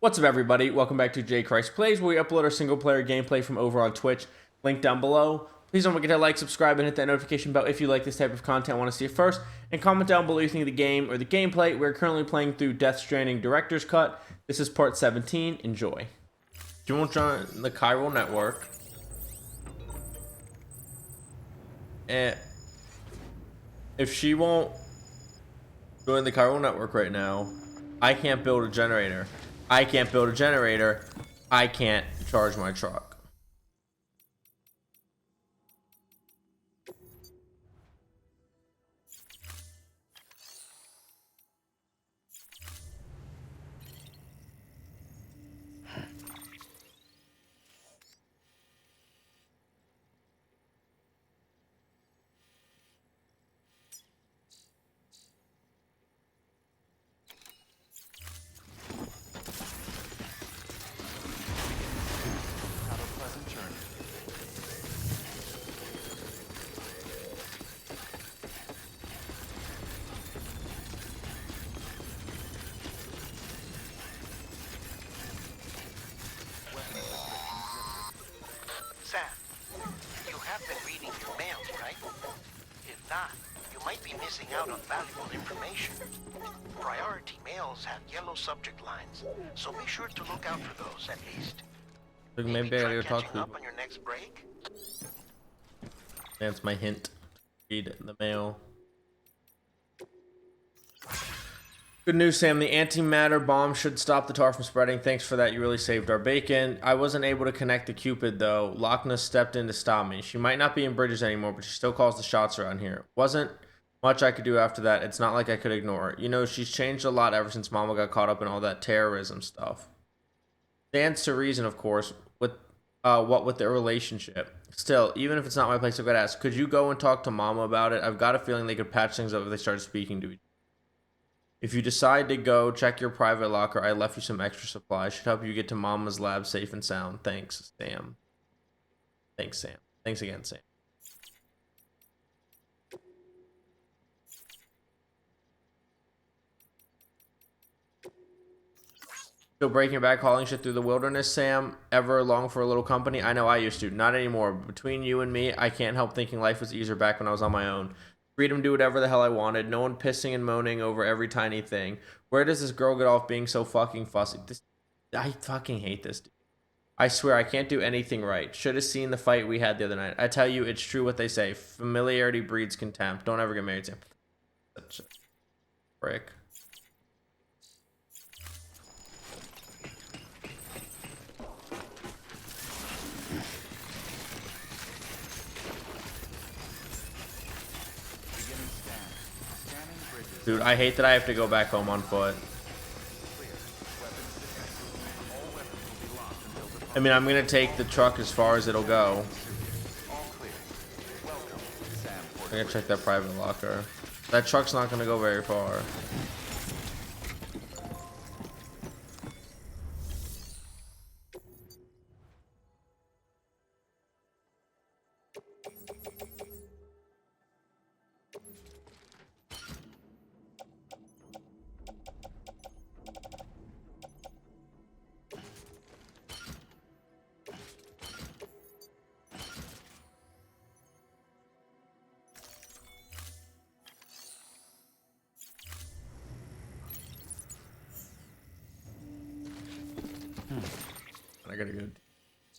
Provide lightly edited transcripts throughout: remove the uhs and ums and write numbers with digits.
What's up, everybody? Welcome back to J Christ Plays, where we upload our single-player gameplay from over on Twitch. Link down below. Please don't forget to like, subscribe, and hit that notification bell if you like this type of content and want to see it first. And comment down below what you think of the game or the gameplay. We're currently playing through Death Stranding Director's Cut. This is part 17. Enjoy. She won't join the chiral network. And if she won't join the chiral network right now, I can't build a generator. I can't build a generator. I can't charge my truck. Sam, you have been reading your mails, right? If not, you might be missing out on valuable information. Priority mails have yellow subject lines, so be sure to look out for those at least. Maybe I try gotta talk catching to up on your next break. That's my hint. Read the mail. Good news, Sam. The antimatter bomb should stop the tar from spreading. Thanks for that. You really saved our bacon. I wasn't able to connect the Cupid, though. Loch Ness stepped in to stop me. She might not be in bridges anymore, but she still calls the shots around here. Wasn't much I could do after that. It's not like I could ignore her. You know, she's changed a lot ever since Mama got caught up in all that terrorism stuff. Stands to reason, of course, with what with their relationship. Still, even if it's not my place to go ask, could you go and talk to Mama about it? I've got a feeling they could patch things up if they started speaking to each other. If you decide to go, check your private locker. I left you some extra supplies. Should help you get to Mama's lab safe and sound. Thanks, Sam. Thanks, Sam. Thanks again, Sam. Still breaking your back, hauling shit through the wilderness, Sam? Ever long for a little company? I know I used to. Not anymore. Between you and me, I can't help thinking life was easier back when I was on my own. Freedom to do whatever the hell I wanted. No one pissing and moaning over every tiny thing. Where does this girl get off being so fucking fussy? I fucking hate this dude. I swear I can't do anything right. Should have seen the fight we had the other night. I tell you, it's true what they say. Familiarity breeds contempt. Don't ever get married to him. Such a prick. Dude, I hate that I have to go back home on foot. I mean, I'm gonna take the truck as far as it'll go. I'm gonna check that private locker. That truck's not gonna go very far. I gotta go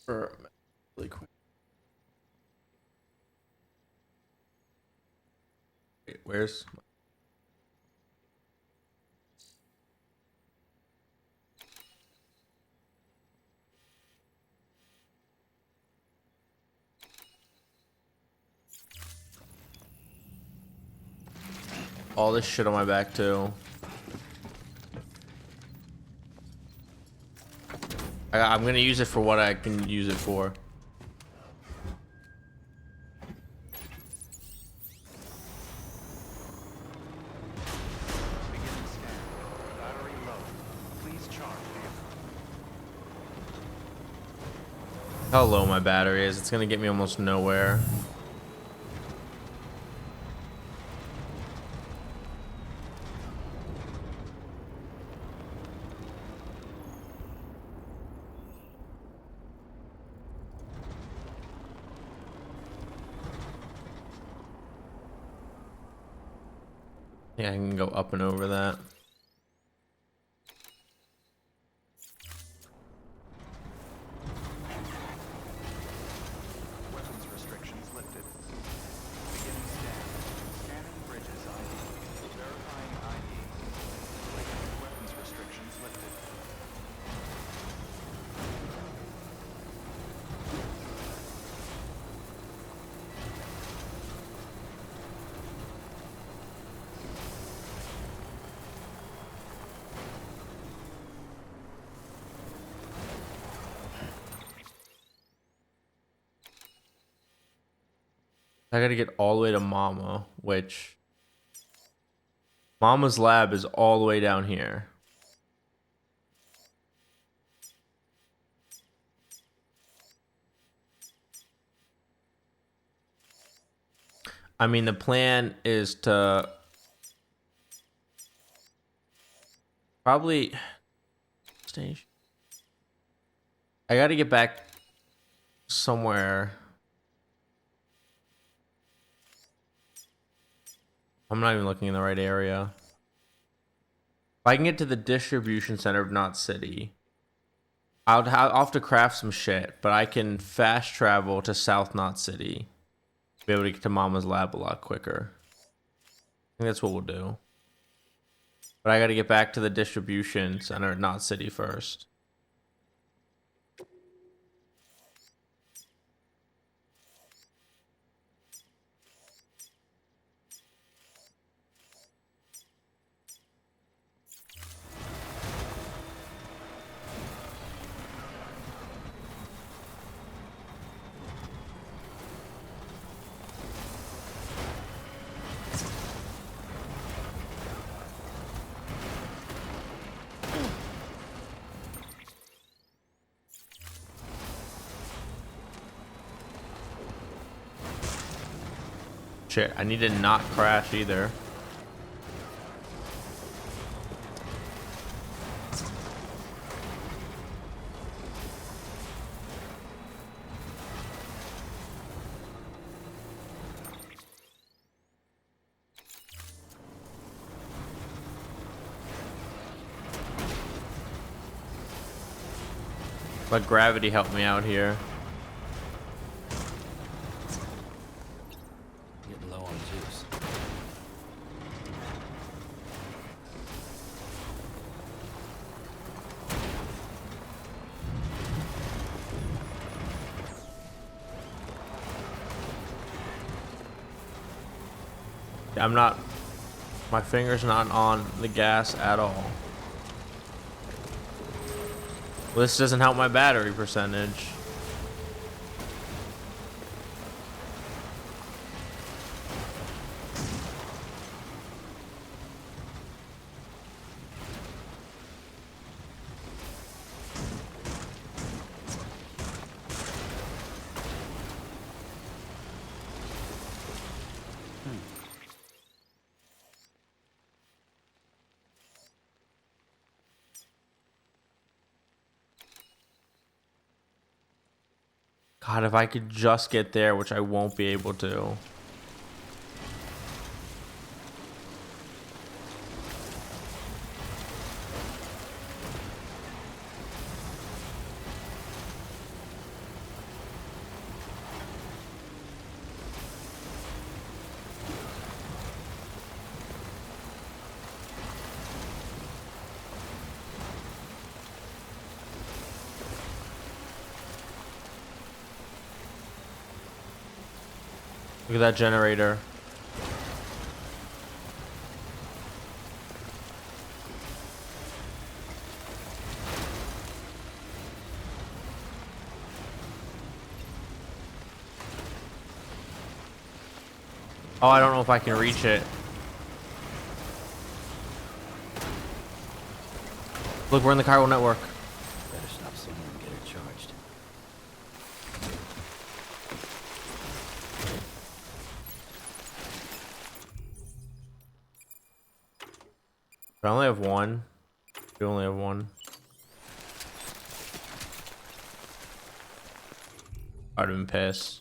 for a minute really quick. Wait, where's all this shit on my back too? I'm gonna use it for what I can use it for. How low my battery is, it's gonna get me almost nowhere. Yeah, I can go up and over that. Weapons restrictions lifted. Beginning scan. Scanning bridges ID. Verifying ID. Weapons restrictions lifted. I gotta get all the way to Mama, which Mama's lab is all the way down here. I mean, the plan is to probably station. I gotta get back somewhere. I'm not even looking in the right area. If I can get to the distribution center of Knot City, I'll have to craft some shit, but I can fast travel to South Knot City. Be able to get to Mama's lab a lot quicker. I think that's what we'll do. But I gotta get back to the distribution center at Knot City first. Shit, I need to not crash either. Let gravity help me out here. Getting low on juice. I'm not, my finger's not on the gas at all. Well, this doesn't help my battery percentage. God, if I could just get there, which I won't be able to. Look at that generator. Oh, I don't know if I can reach it. Look, we're in the chiral network. Better stop someone and get her charged. I only have one. You only have one. I'd have been pissed.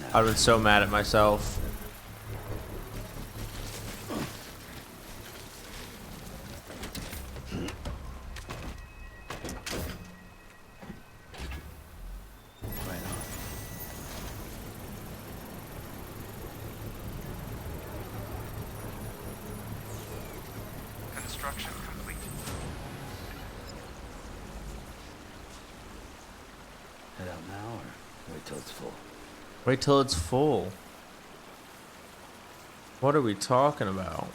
I'd have been so mad at myself. Right on. Construction complete. Head out now or wait till it's full? Wait till it's full. What are we talking about?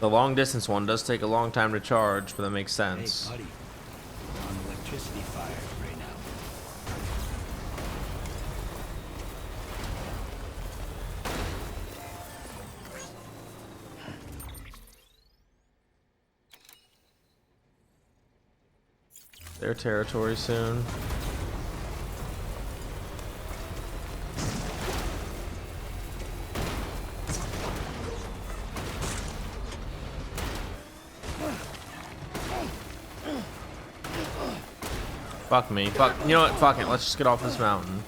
The long distance one does take a long time to charge, but that makes sense. Hey, buddy. We're on electricity fire right now. Their territory soon. Fuck me. Fuck. You know what? Fuck it. Let's just get off this mountain.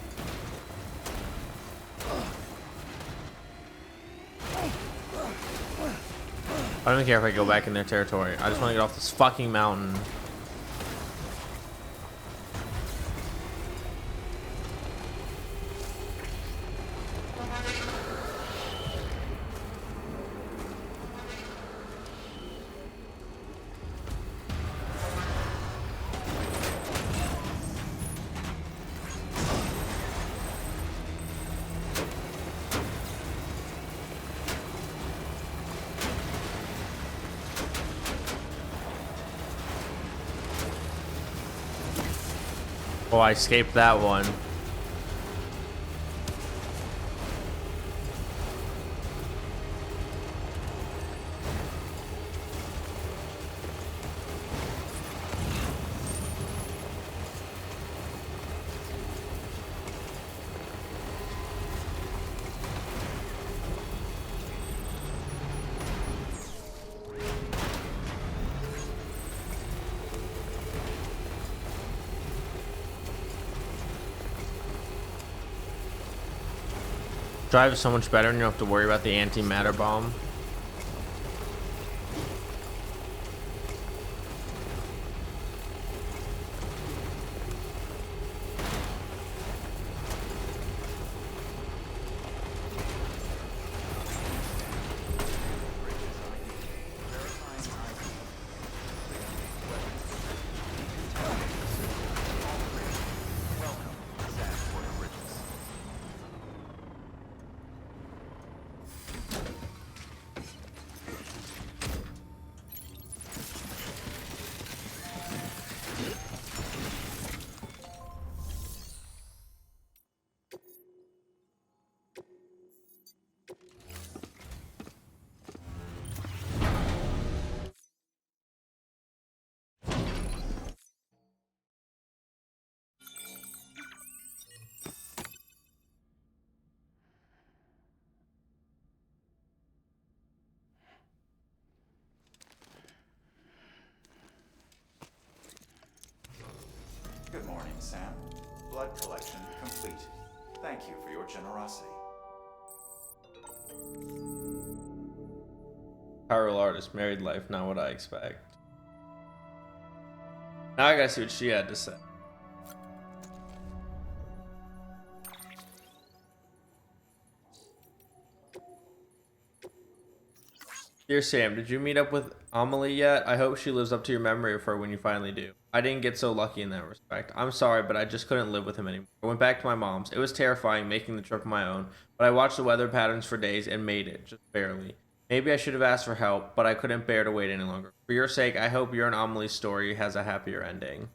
I don't even care if I go back in their territory. I just want to get off this fucking mountain. Oh, I escaped that one. Drive is so much better and you don't have to worry about the antimatter bomb. Good morning, Sam. Blood collection complete. Thank you for your generosity. Pyro artist, married life, not what I expect. Now I gotta see what she had to say. Dear Sam, did you meet up with Amelie yet? I hope she lives up to your memory of her when you finally do. I didn't get so lucky in that respect. I'm sorry, but I just couldn't live with him anymore. I went back to my mom's. It was terrifying making the trip on my own, but I watched the weather patterns for days and made it, just barely. Maybe I should have asked for help, but I couldn't bear to wait any longer. For your sake, I hope your and Amelie's story has a happier ending.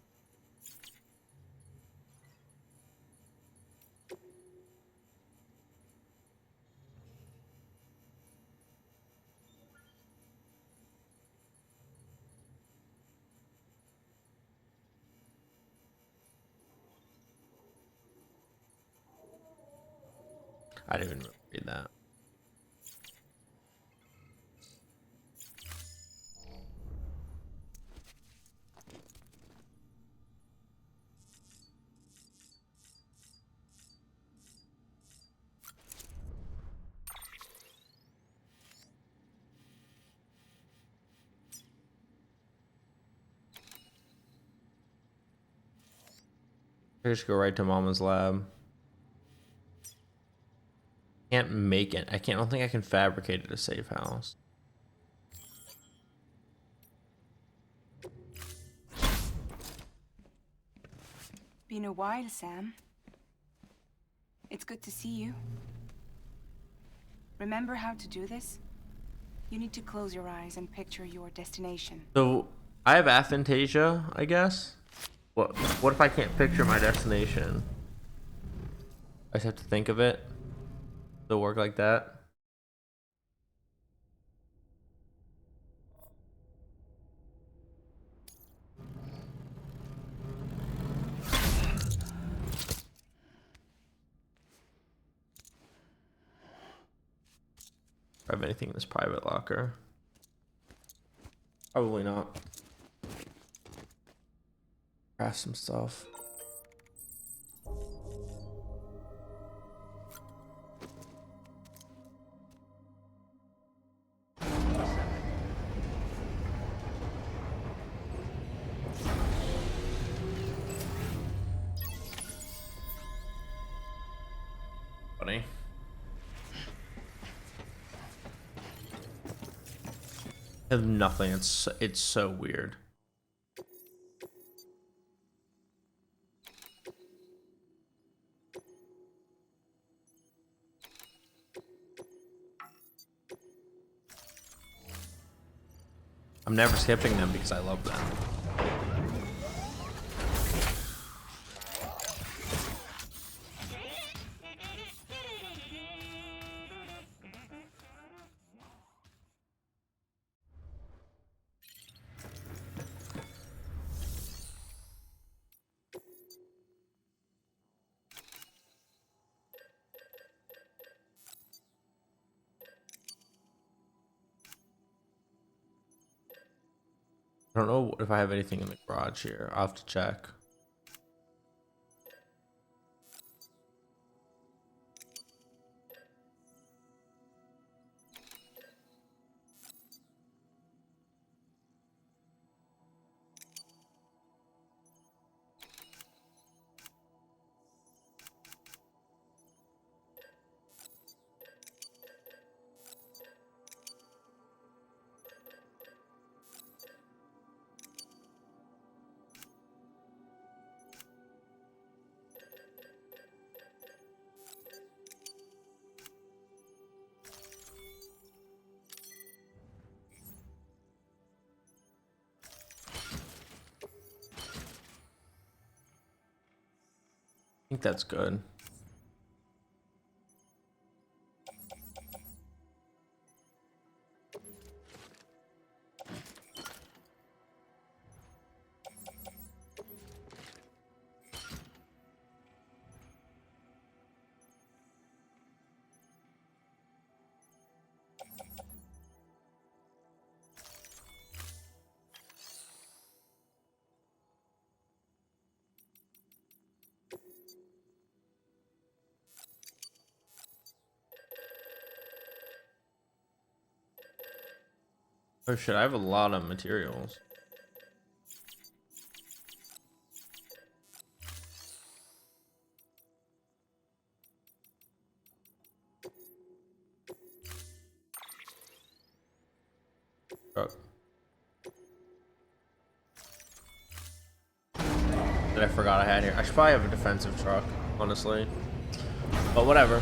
I didn't even really read that. I just go right to Mama's lab. Can't make it. I don't think I can fabricate it a safe house. Been a while, Sam. It's good to see you. Remember how to do this? You need to close your eyes and picture your destination. So I have aphantasia, I guess. What if I can't picture my destination? I just have to think of it. Does it work like that? Do I have anything in this private locker? Probably not. Craft some stuff. Funny. I have nothing. It's so weird. I'm never skipping them because I love them. I don't know if I have anything in the garage here. I'll have to check. I think that's good. Oh shit, I have a lot of materials. Oh. That I forgot I had here. I should probably have a defensive truck, honestly. But whatever.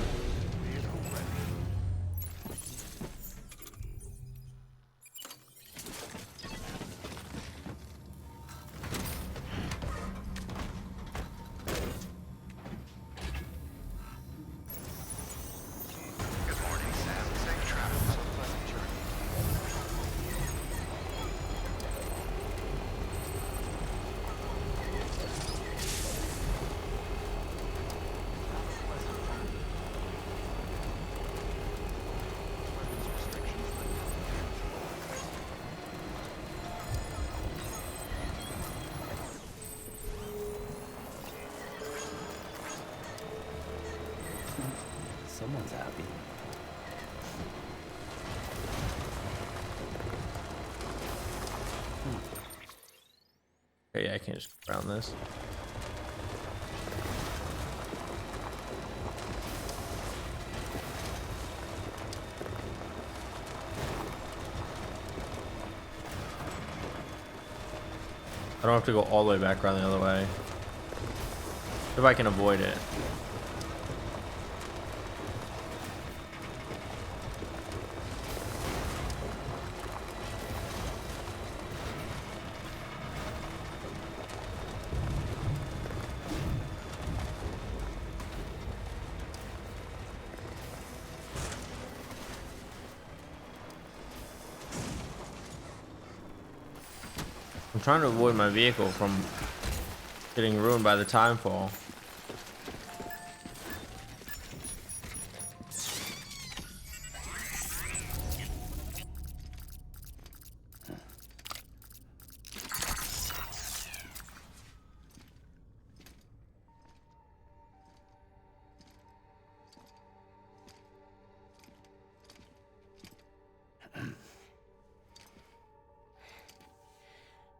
Good morning, Sam. Safe travels. Pleasant journey. Someone's happy. Okay, yeah, I can't just get around this. I don't have to go all the way back around the other way. If I can avoid it. I'm trying to avoid my vehicle from getting ruined by the time fall.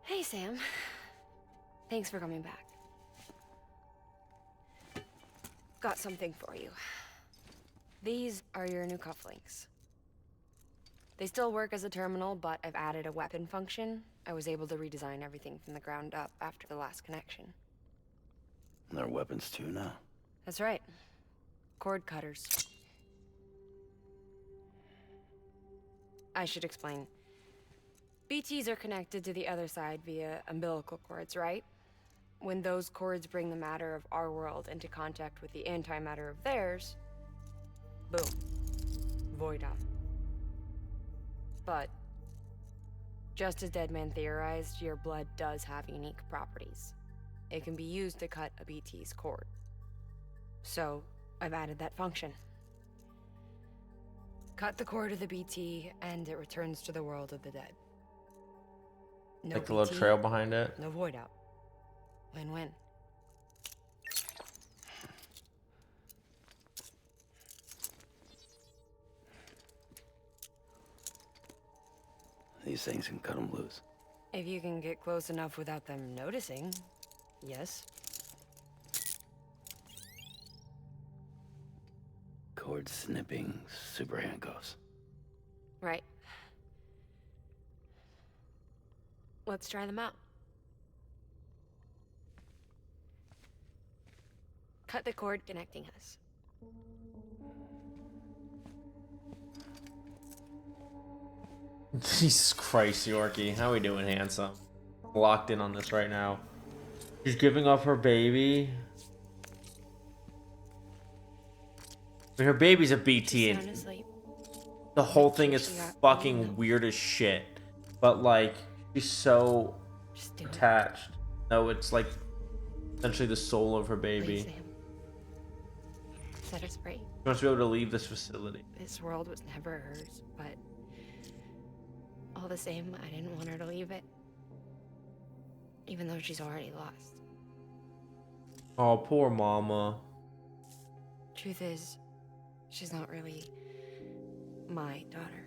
Hey, Sam. Thanks for coming back. Got something for you. These are your new cufflinks. They still work as a terminal, but I've added a weapon function. I was able to redesign everything from the ground up after the last connection. And they're weapons too now. That's right. Cord cutters. I should explain. BTs are connected to the other side via umbilical cords, right? When those cords bring the matter of our world into contact with the antimatter of theirs, boom. Void out. But, just as Deadman theorized, your blood does have unique properties. It can be used to cut a BT's cord. So, I've added that function. Cut the cord of the BT, and it returns to the world of the dead. No Like the little BT, trail behind it. no void out. Win-win. These things can cut them loose. If you can get close enough without them noticing, yes. Cord snipping super handcuffs. Right. Let's try them out. Cut the cord connecting us. Jesus Christ, Yorkie. How we doing, handsome? Locked in on this right now. She's giving up her baby. I mean, her baby's a BT, Sound and asleep. the whole thing is She got fucking really weird as shit. But, like, she's so Just do it. attached. No, it's like essentially the soul of her Please, baby. Sam. Set us free. She wants to be able to leave this facility. This world was never hers, but all the same, I didn't want her to leave it. Even though she's already lost. Oh, poor mama. Truth is, she's not really my daughter.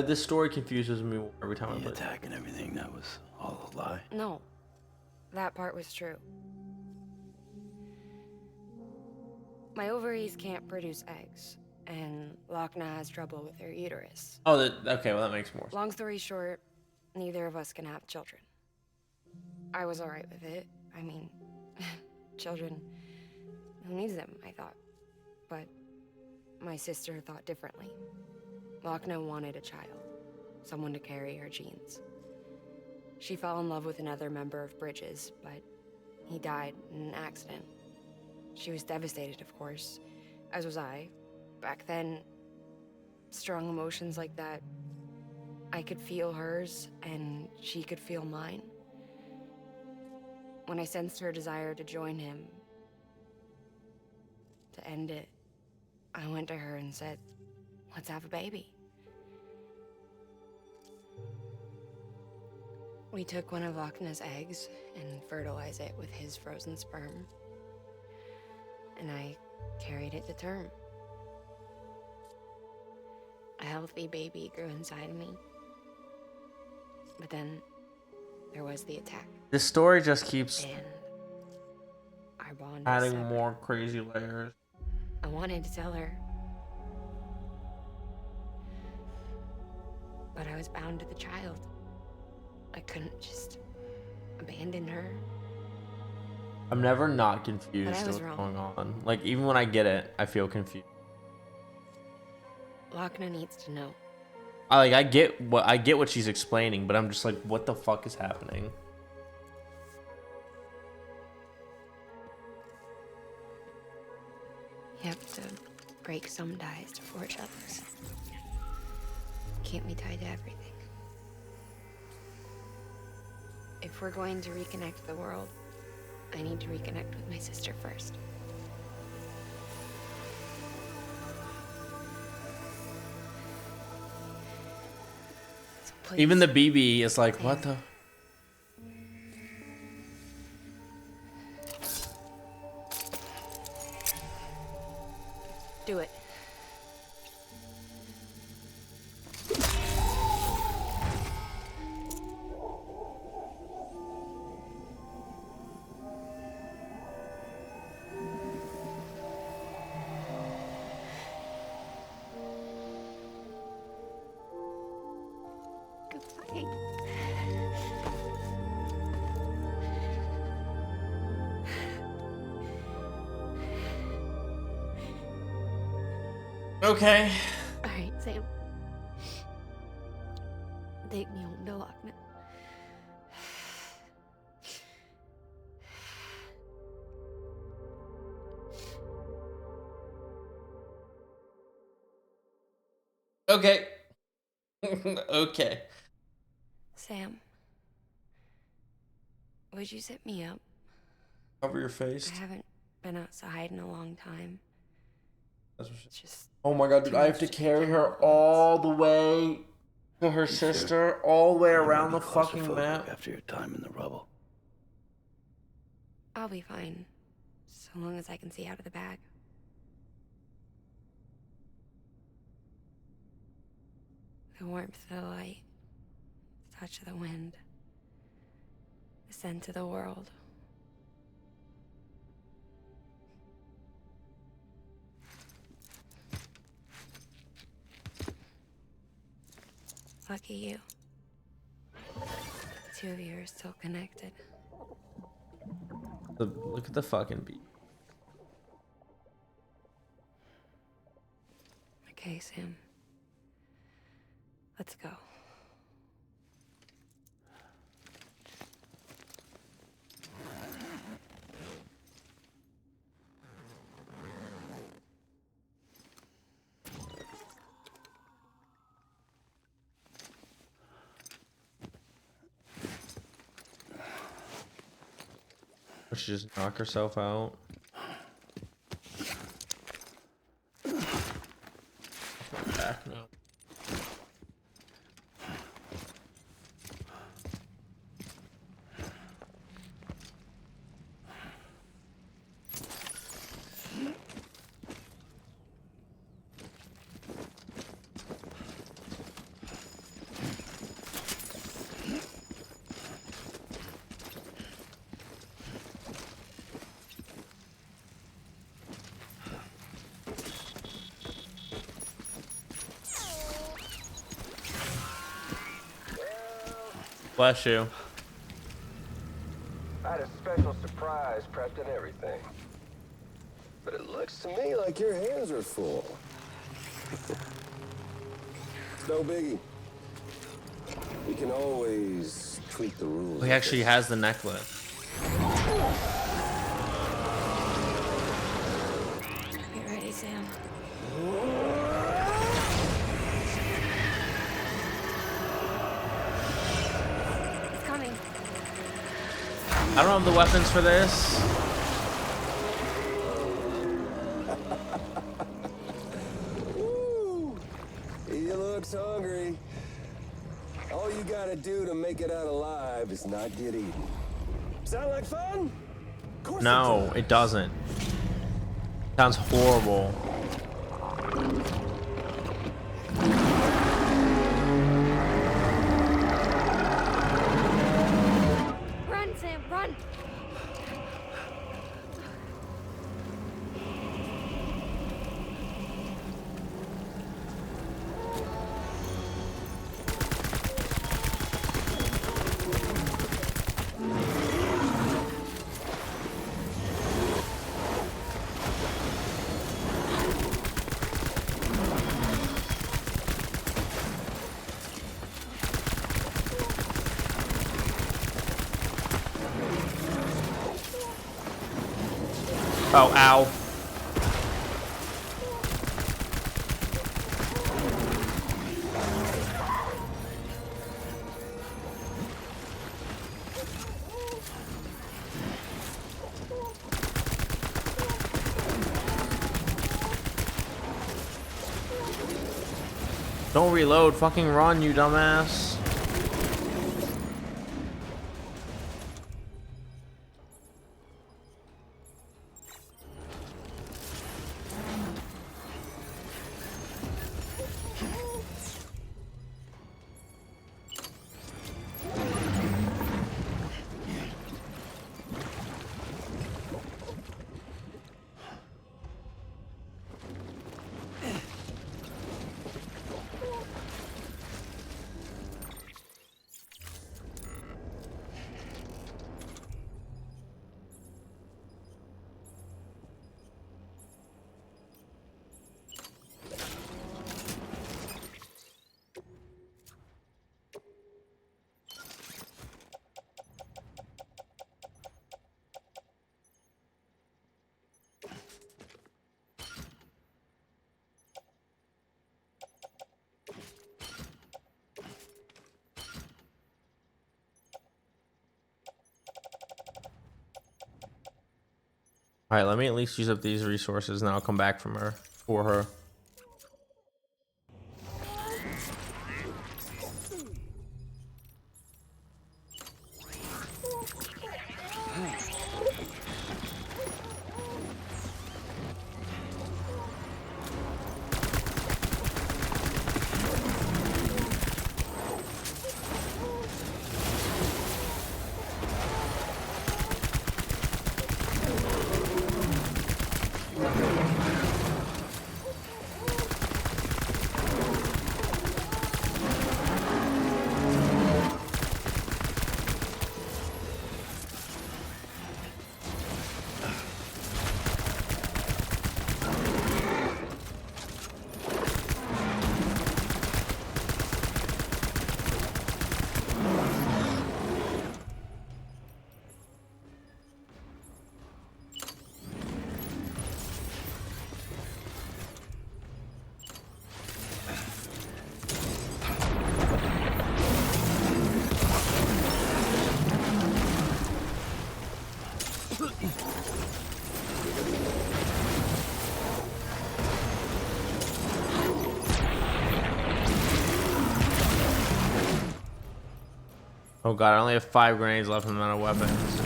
This story confuses me every time I The play it. attack and everything, that was all a lie. No, that part was true. My ovaries can't produce eggs, and Lochna has trouble with her uterus. Oh, okay, well that makes more sense. Long story short, neither of us can have children. I was alright with it. I mean, children, who needs them, I thought. But my sister thought differently. Lochna wanted a child, someone to carry her genes. She fell in love with another member of Bridges, but he died in an accident. She was devastated, of course, as was I. Back then, strong emotions like that, I could feel hers, and she could feel mine. When I sensed her desire to join him, to end it, I went to her and said, let's have a baby. We took one of Lochna's eggs and fertilized it with his frozen sperm. And I carried it to term. A healthy baby grew inside of me. But then there was the attack, This story just keeps and our bond was adding severed. more crazy layers. I wanted to tell her, but I was bound to the child. I couldn't just abandon her. I'm never not confused But I was what's wrong. going on. Like, even when I get it, I feel confused. Lochner needs to know. I get what she's explaining, but I'm just like, what the fuck is happening? You have to break some ties to forge others. Can't be tied to everything. If we're going to reconnect the world, I need to reconnect with my sister first. So please, Even the BB is like, Sam. what the? Do it. Goodbye. Okay. All right, Sam. Take me home to Lochner. Okay. Okay. Sam, would you set me up? Cover your face. I haven't been outside in a long time. That's what she- It's just Oh my god, dude, too I have much to to carry keep on her at once. all the way to her sure? sister, all the way You might around be the fucking claustrophobic map. after your time in the rubble. I'll be fine, so long as I can see out of the bag. The warmth of the light, the touch of the wind, the scent of the world. Lucky you. The two of you are still connected. Look at the fucking beat. Okay, Sam. Let's go. Would she just knock herself out? Back now. Bless you. I had a special surprise prepped and everything. But it looks to me like your hands are full. It's no biggie. We can always tweak the rules. He actually has the necklace. Get ready, Sam. It's coming. I don't have the weapons for this. Woo! He looks hungry. All you gotta do to make it out alive is not get eaten. Sound like fun? Of course No, it it doesn't. Sounds horrible. Run, Sam, run! Oh, ow. Don't reload, fucking run, you dumbass. All right, let me at least use up these resources and I'll come back from her for her. Oh god, I only have 5 grenades left and I'm out of weapons.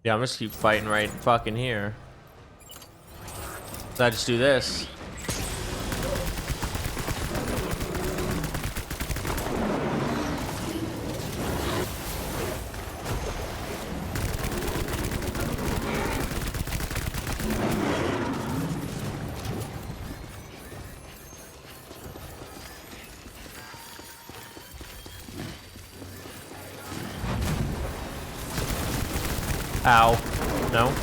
Yeah, I'm gonna keep fighting right fucking here. So I just do this. Ow. No.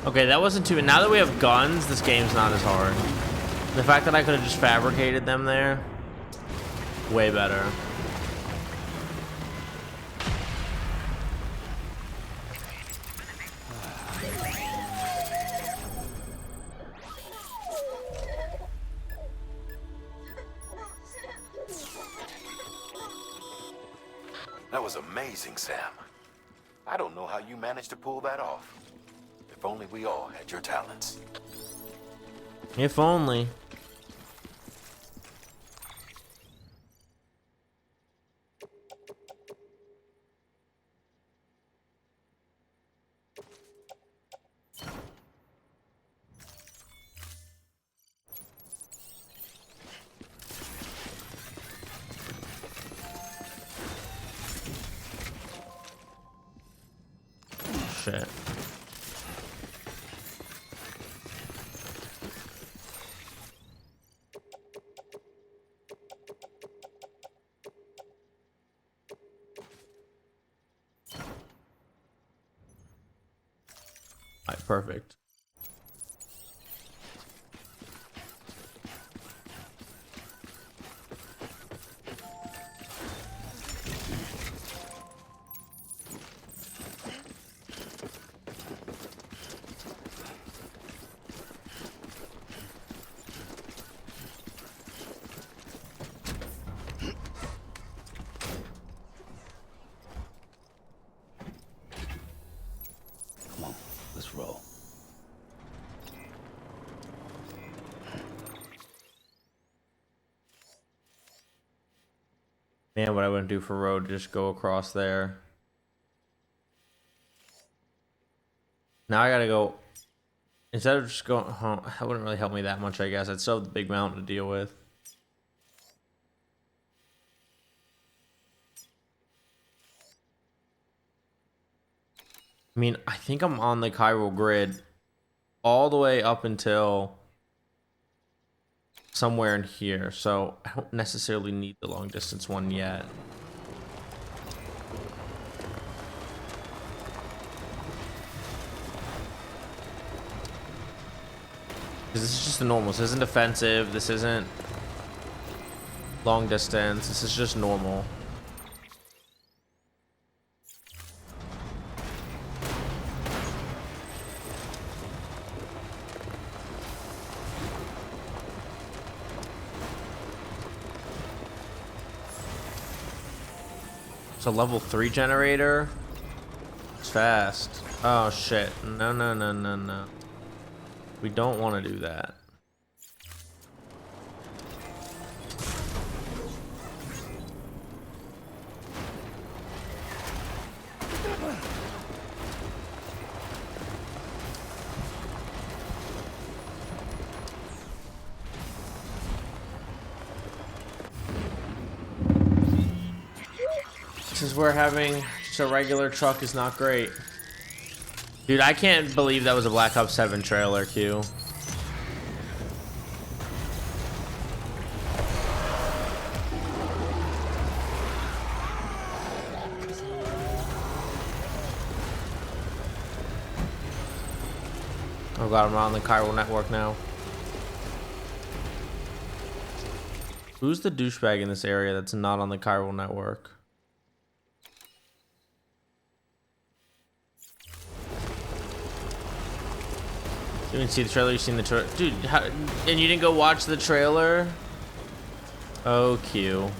Okay, that wasn't too bad. Now that we have guns, this game's not as hard. The fact that I could have just fabricated them there, way better. That was amazing, Sam. I don't know how you managed to pull that off. If only we all had your talents. If only. Shit. Alright, perfect. Come on, let's roll. Man, what I wouldn't do for road, just go across there. Now I gotta go. Instead of just going, that wouldn't really help me that much, I guess. I'd still have the big mountain to deal with. I mean, I think I'm on the chiral grid all the way up until somewhere in here, so I don't necessarily need the long distance one yet. Because this is just the normal. This isn't defensive. This isn't long distance. This is just normal. It's a level 3 generator. It's fast. Oh shit. No, no, no, no, no. We don't want to do that. Since we're having just a regular truck is not great. Dude, I can't believe that was a Black Ops 7 trailer, Q. Oh god, I'm on the chiral network now. Who's the douchebag in this area that's not on the chiral network? You didn't see the trailer? You seen the trailer? Dude, and you didn't go watch the trailer? Oh, Q.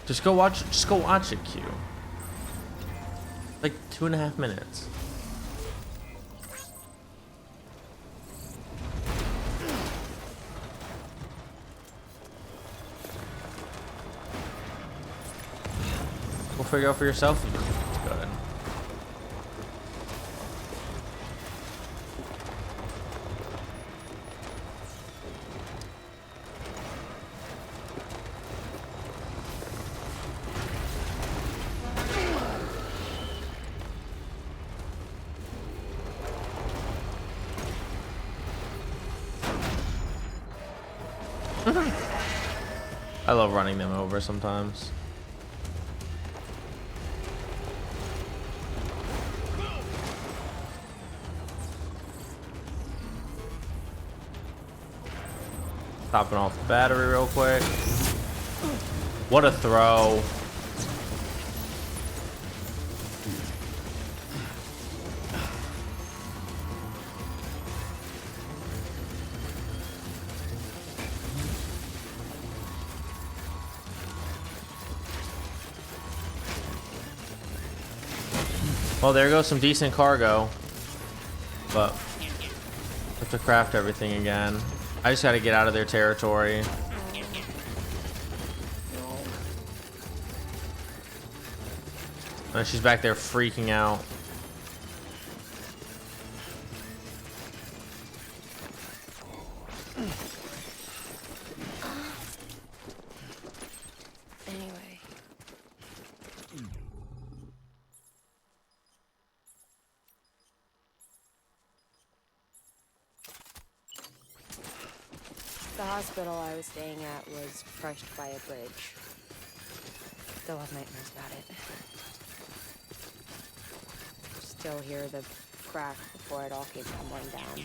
Just go watch it, Q. Like 2.5 minutes. Go figure out for yourself. It's good. I love running them over sometimes. Topping off the battery real quick. What a throw. Well, there goes some decent cargo. But have to craft everything again. I just gotta get out of their territory. And she's back there freaking out. Anyway. The hospital I was staying at was crushed by a bridge. Still have nightmares about it. Still hear the crack before it all came tumbling down.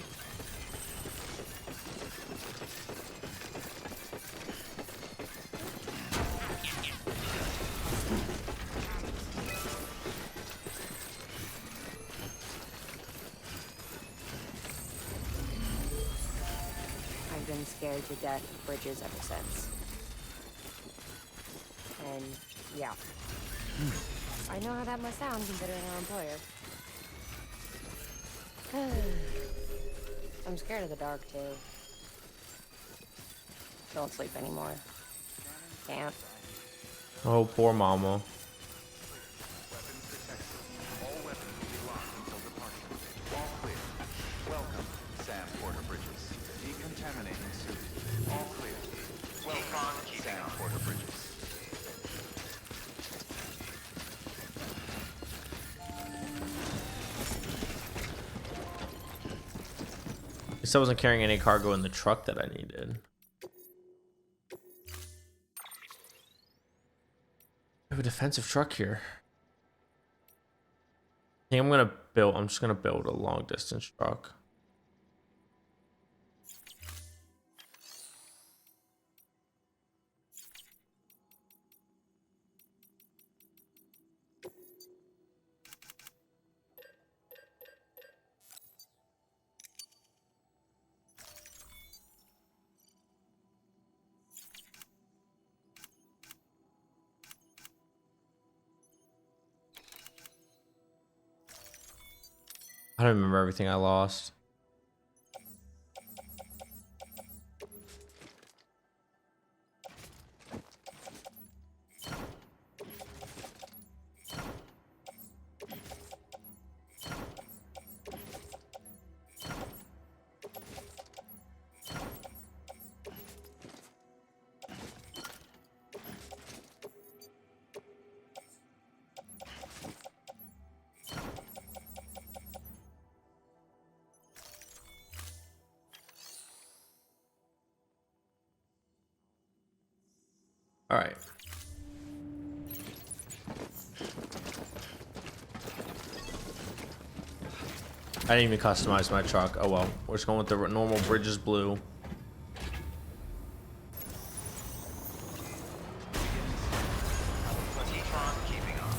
I've been scared to death of bridges ever since. And yeah. I know how that must sound considering our employer. I'm scared of the dark too. Don't sleep anymore. Can't. Oh, poor mama. All weapons will be locked until departure. All clear. Welcome, Sam Porter Bridges. Decontaminating suit. All clear. Welcome, Sam Porter Bridges. At least I wasn't carrying any cargo in the truck that I needed. I have a defensive truck here. I think I'm just gonna build a long distance truck. I don't remember everything I lost. All right. I didn't even customize my truck. Oh well. We're just going with the normal Bridges blue. Keep on keeping on.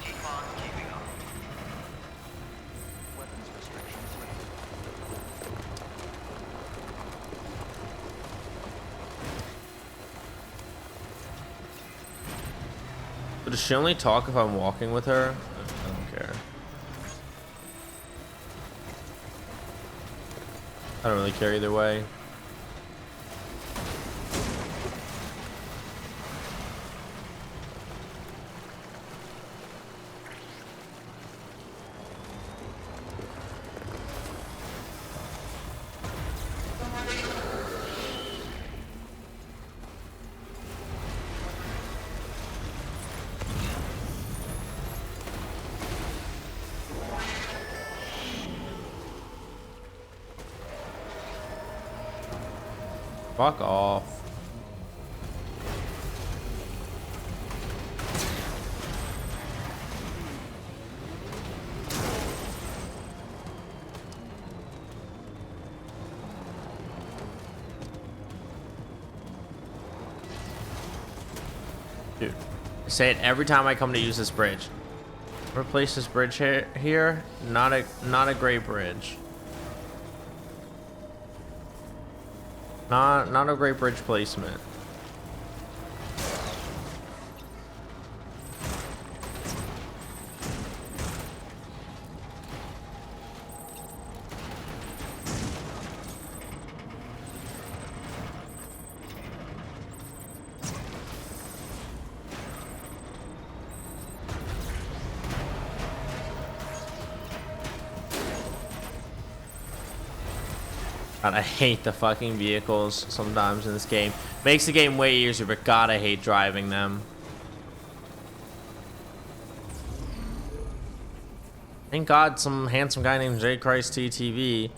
Keep on keeping on. Weapons restrictions lifted. But does she only talk if I'm walking with her? I don't care. I don't really care either way. Fuck off. Dude, I say it every time I come to use this bridge. Replace this bridge here. Not a great bridge. Not a great bridge placement. God, I hate the fucking vehicles sometimes in this game. Makes the game way easier, but God, I hate driving them. Thank God some handsome guy named J Christ TTV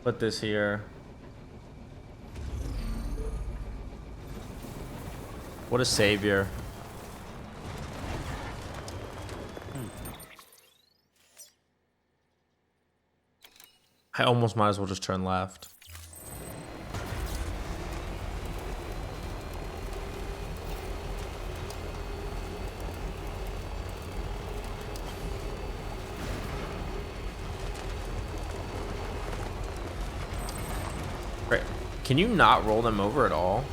put this here. What a savior. I almost might as well just turn left. Right. Can you not roll them over at all?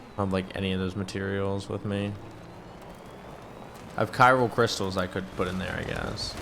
I don't have like any of those materials with me. I have chiral crystals I could put in there, I guess.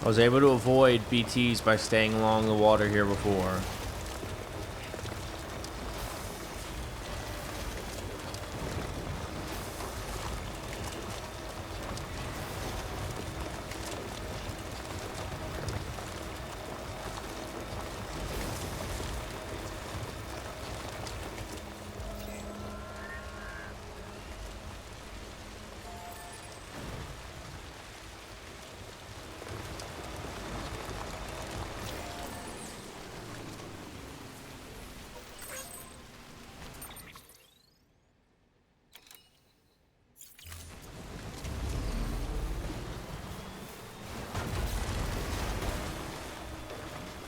I was able to avoid BTs by staying along the water here before.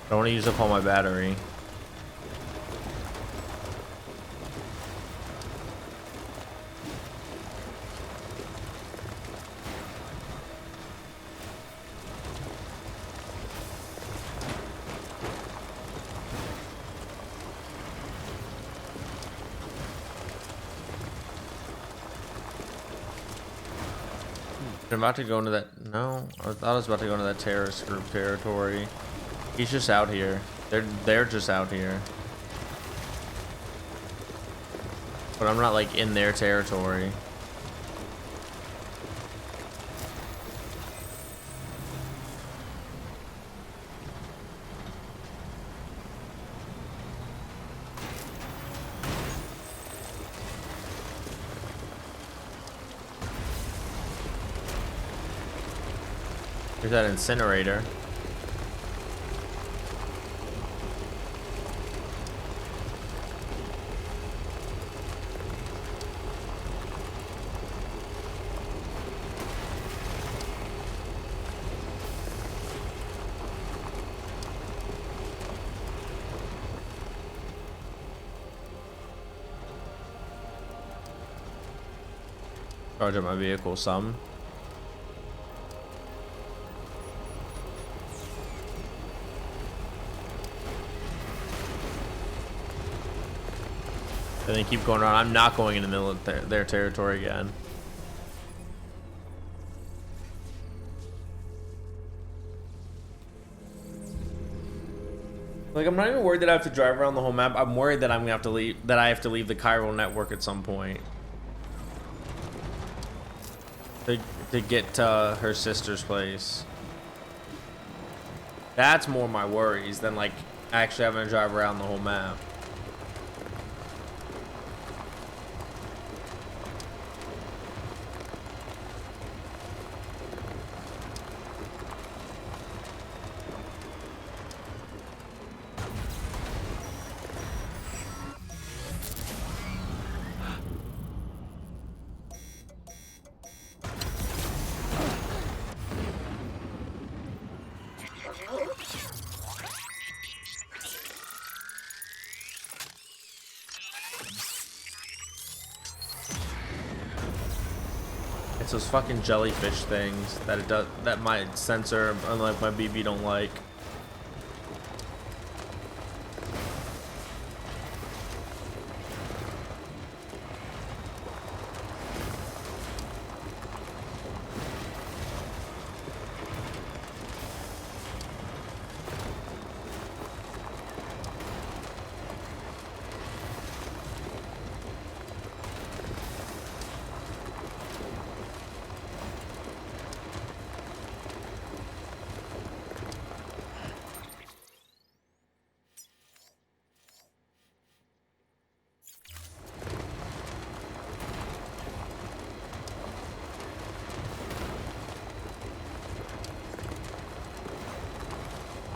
I don't want to use up all my battery. I'm about to go into that. No, I thought I was about to go into that terrorist group territory. He's just out here. They're just out here. But I'm not like in their territory. There's that incinerator. Charge up my vehicle some. And then keep going around. I'm not going in the middle of their territory again. Like, I'm not even worried that I have to drive around the whole map. I'm worried that I'm gonna have to leave, that I have to leave the chiral network at some point to get to her sister's place. That's more my worries than like actually having to drive around the whole map. It's those fucking jellyfish things that it does, that my sensor, unlike my BB, don't like.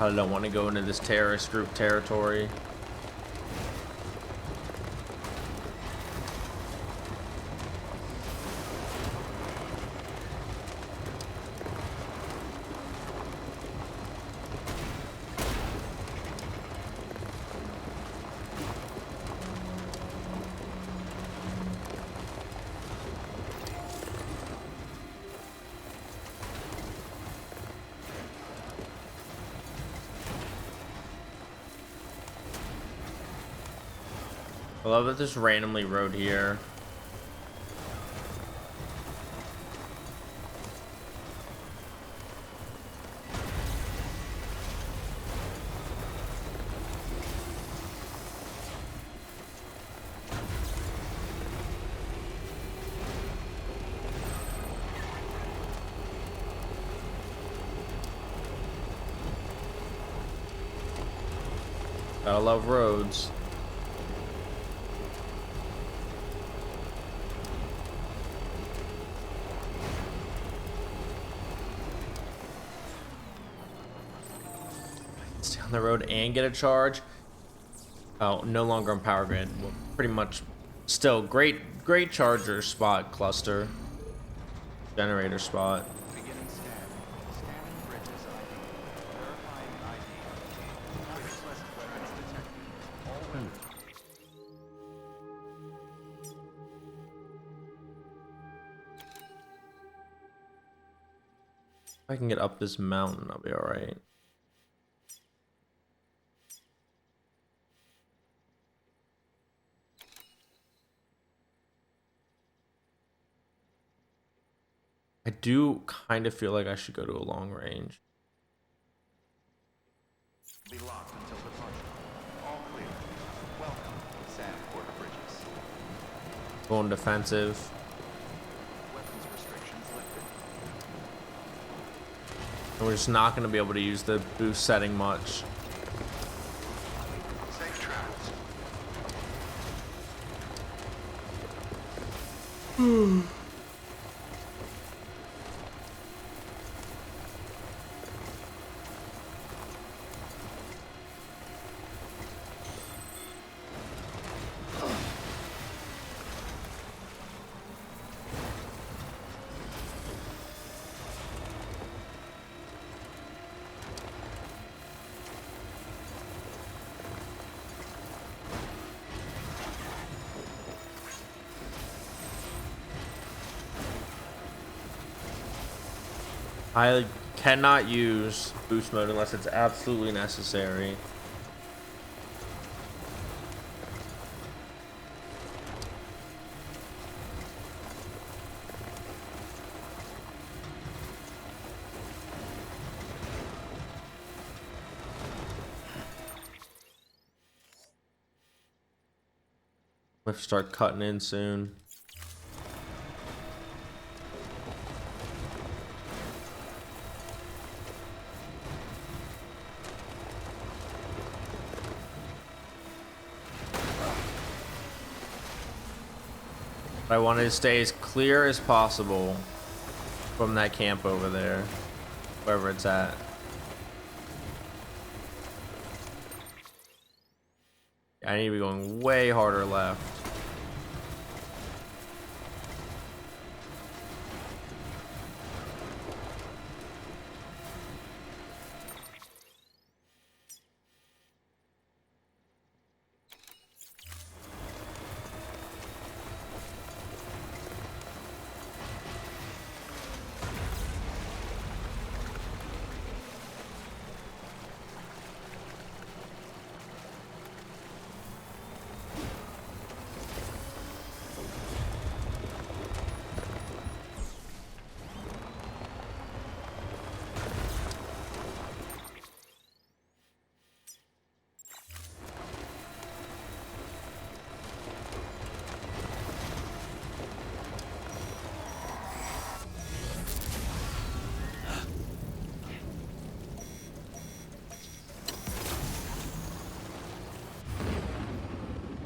I don't want to go into this terrorist group territory. I love that this randomly rode here. Gotta love roads. Stay on the road and get a charge. Oh, no longer on power grid. Well, pretty much still great charger spot cluster. Generator spot. Beginning scan. Scanning bridges ID. Verifying ID. Northwest weapons detected. All weapons. If I can get up this mountain, I'll be alright. I do kind of feel like I should go to a long range. Be locked until departure. All clear. Welcome, Sam Porter Bridges. Going defensive. Weapons restrictions lifted. And we're just not going to be able to use the boost setting much. Safe travels. I cannot use boost mode unless it's absolutely necessary. We have to start cutting in soon. I wanted to stay as clear as possible from that camp over there, wherever it's at. I need to be going way harder left.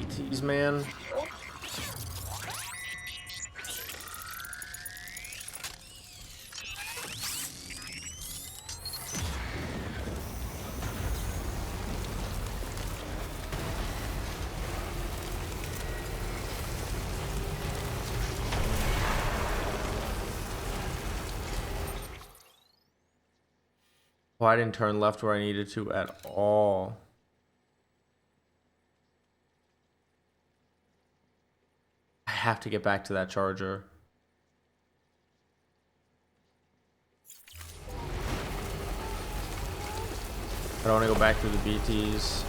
ETs, man. Oh, I didn't turn left where I needed to at all. I have to get back to that charger. I don't want to go back through the BTs.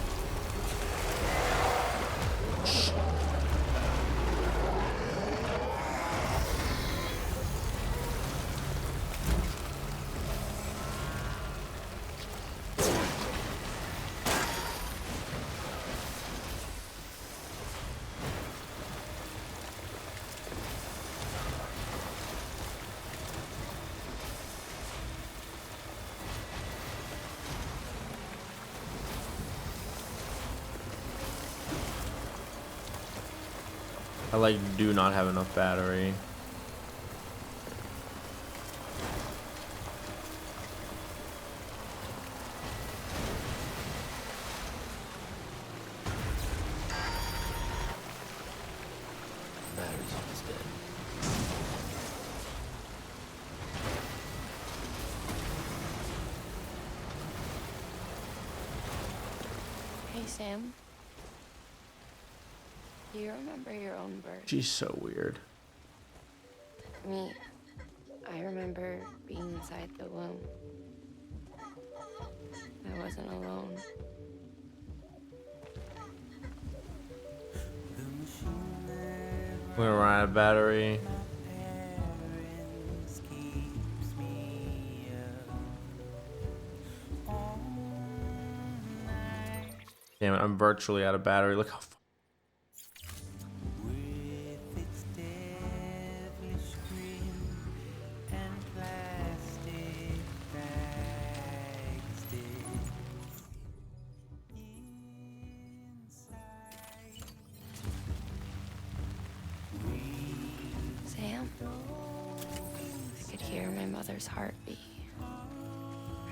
I like do not have enough battery. Battery's almost dead. Hey, Sam. Do you remember your own birth? She's so weird. Me, I remember being inside the womb. I wasn't alone. We're gonna run out of battery. Damn it, I'm virtually out of battery. Look how far. Sam, I could hear my mother's heartbeat.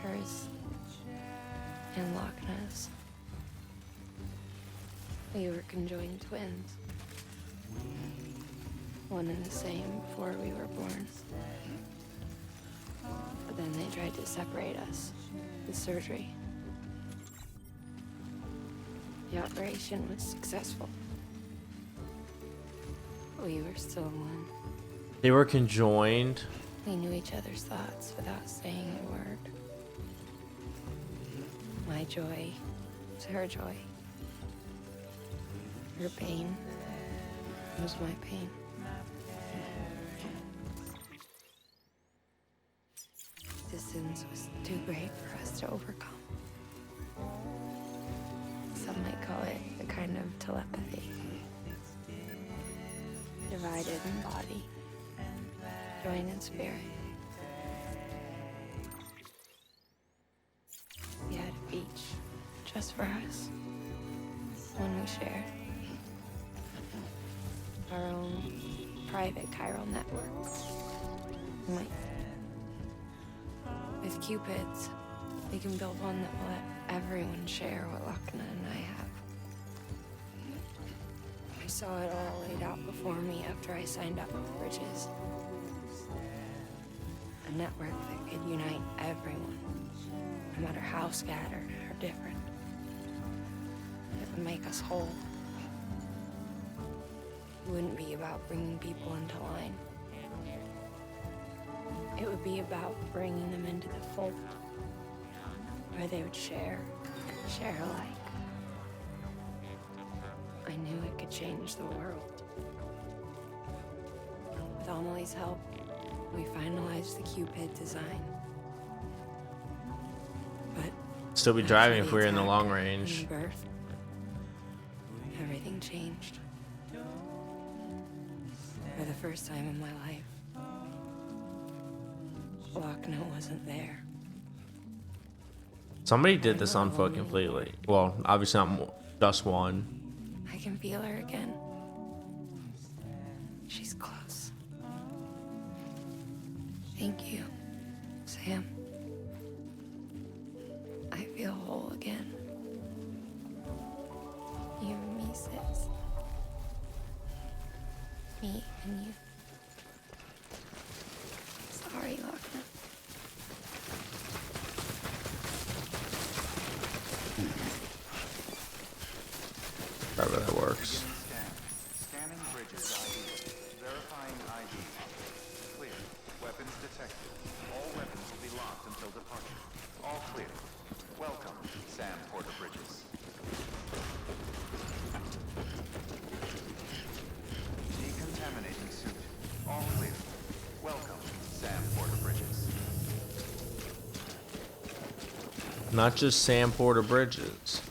Hers and Loch Ness. We were conjoined twins. One and the same before we were born. But then they tried to separate us with surgery. The operation was successful. We were still one. They were conjoined. We knew each other's thoughts without saying a word. My joy was her joy. Her pain was my pain. Distance was too great for us to overcome. Some might call it a kind of telepathy. Divided in body, joined in spirit. We had a beach just for us. One we shared. Our own private chiral network. With Cupids, we can build one that will let everyone share what Lochna and I have. I saw it all laid out before me after I signed up with Bridges. A network that could unite everyone, no matter how scattered or different. It would make us whole. It wouldn't be about bringing people into line. It would be about bringing them into the fold, where they would share alike. I knew it could change the world. With Amelie's help, we finalized the Cupid design. But Still be driving if after we were in the attack long range. and birth, everything changed. For the first time in my life, Lochna wasn't there. Somebody did this on foot completely. Well, obviously just one. I can feel her again. She's close. Thank you, Sam. I feel whole again. You and me, sis. Me and you. Sorry, Lochna. However that works. Scanning Bridges ID. Verifying ID. Clear. Weapons detected. All weapons will be locked until departure. All clear. Welcome, Sam Porter Bridges. Decontaminating suit. All clear. Welcome, Sam Porter Bridges. Not just Sam Porter Bridges.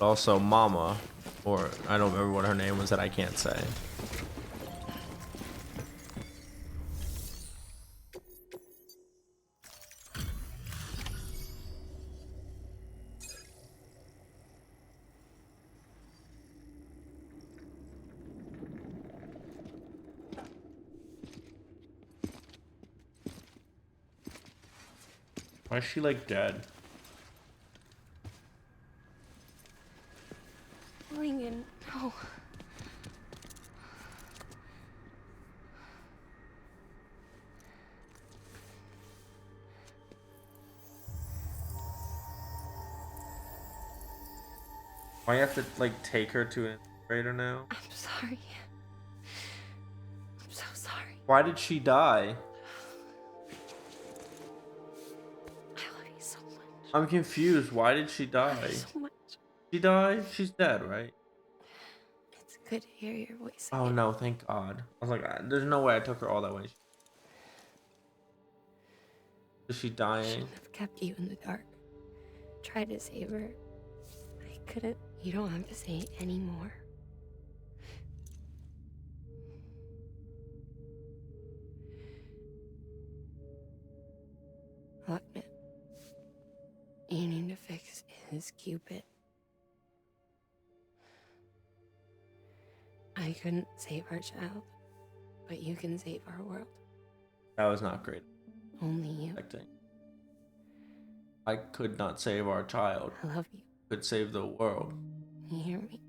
Also Mama, or I don't remember what her name was that I can't say. Why is she like dead? Lincoln, no. Why you have to like take her to an integrator now? I'm sorry. I'm so sorry. Why did she die? I love you so much. I'm confused. Why did she I love die? you so much. She died? She's dead, right? It's good to hear your voice Oh again. no, thank God. I was like, there's no way I took her all that way. Is she I dying? shouldn't have kept you in the dark. Tried to save her. I couldn't. You don't have to say it anymore. Lochna, you need to fix his Cupid. I couldn't save our child, but you can save our world. That was not great Only you. acting. I could not save our child. I love you. Could save the world. You hear me?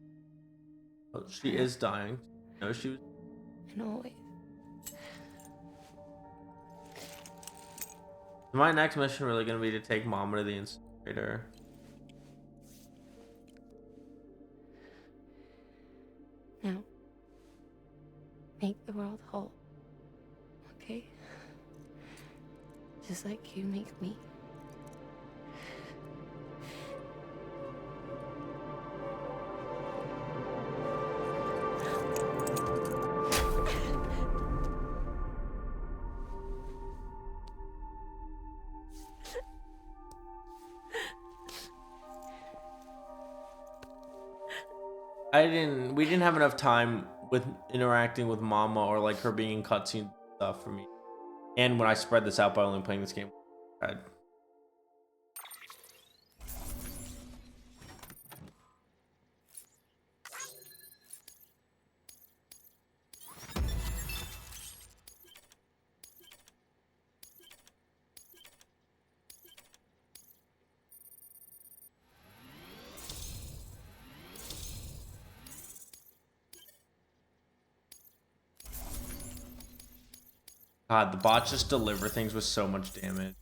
Oh, she is dying. No, she was. And always. Is my next mission really gonna be to take Mama to the incinerator? Now, make the world whole. Okay? Just like you make me. We didn't have enough time with interacting with Mama or like her being in cutscene stuff for me. And when I spread this out by only playing this game, God, the bots just deliver things with so much damage.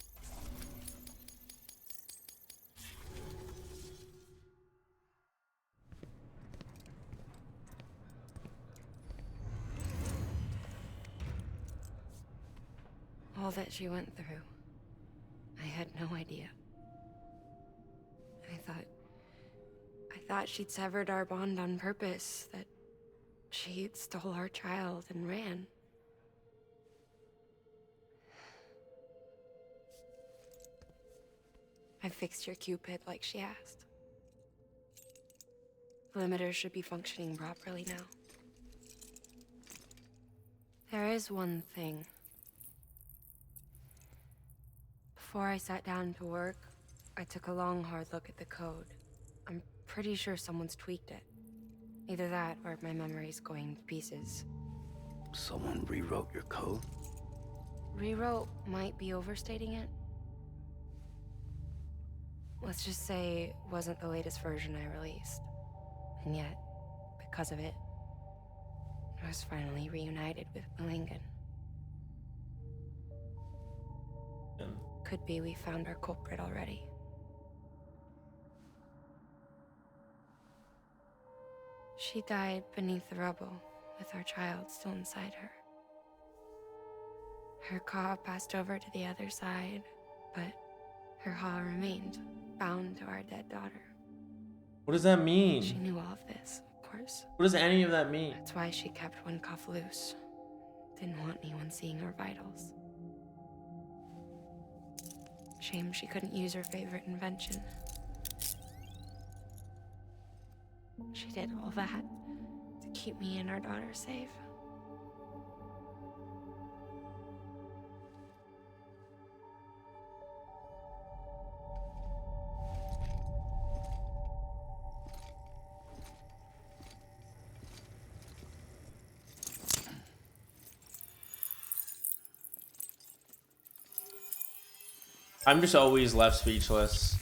All that she went through. I had no idea. I thought she'd severed our bond on purpose, that she stole our child and ran. I fixed your Cupid like she asked. The limiter should be functioning properly now. There is one thing. Before I sat down to work, I took a long, hard look at the code. I'm pretty sure someone's tweaked it. Either that, or my memory's going to pieces. Someone rewrote your code? Rewrote might be overstating it. Let's just say it wasn't the latest version I released. And yet, because of it, I was finally reunited with Malingen. Could be we found our culprit already. She died beneath the rubble, with our child still inside her. Her Ka passed over to the other side, but her Ha remained, bound to our dead daughter. What does that mean? She knew all of this, of course. What does any of that mean? That's why she kept one cuff loose. Didn't want anyone seeing her vitals. Shame she couldn't use her favorite invention. She did all that to keep me and our daughter safe. I'm just always left speechless.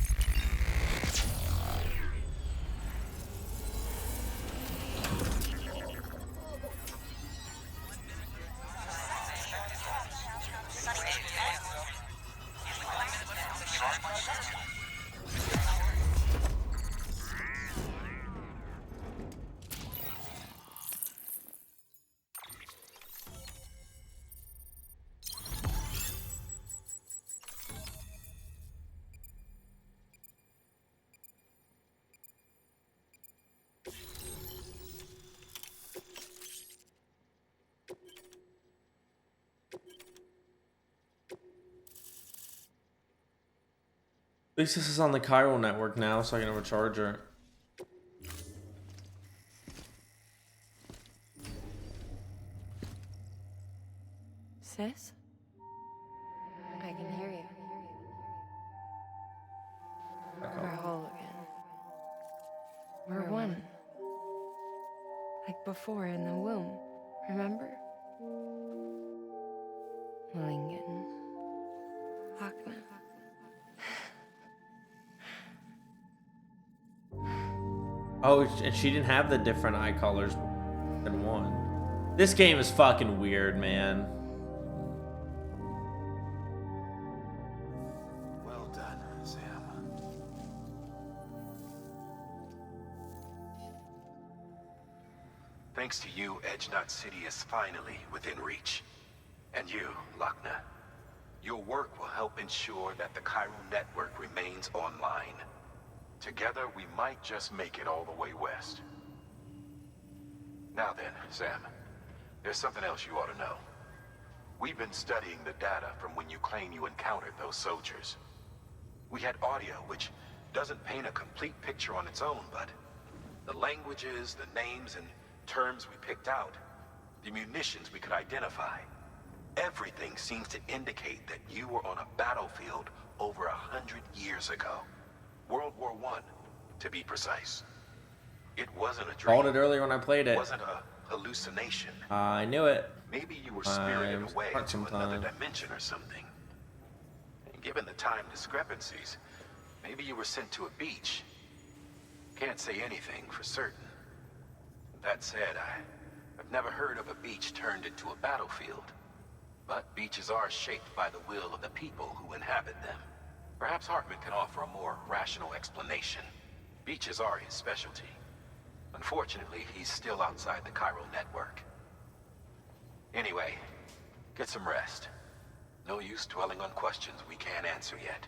At least this is on the Chiral network now, so I can have a charger. Sis? I can hear you. We're whole again. We're one. Like before in the womb, remember? Malingen. Lochna. Oh, and she didn't have the different eye colors than one. This game is fucking weird, man. Well done, Sam. Thanks to you, Edge Knot City is finally within reach. And you, Lochna. Your work will help ensure that the chiral network remains online. Together, we might just make it all the way west. Now then, Sam, there's something else you ought to know. We've been studying the data from when you claim you encountered those soldiers. We had audio, which doesn't paint a complete picture on its own, but the languages, the names, and terms we picked out, the munitions we could identify, everything seems to indicate that you were on a battlefield over 100 years ago. World War I, to be precise. It wasn't a dream. Called it earlier when I played it. It wasn't a hallucination. I knew it. Maybe you were spirited I'm away smart to another sometimes. dimension or something. And given the time discrepancies, maybe you were sent to a beach. Can't say anything for certain. That said, I've never heard of a beach turned into a battlefield. But beaches are shaped by the will of the people who inhabit them. Perhaps Hartman can offer a more rational explanation. Beaches are his specialty. Unfortunately, he's still outside the chiral network. Anyway, get some rest. No use dwelling on questions we can't answer yet.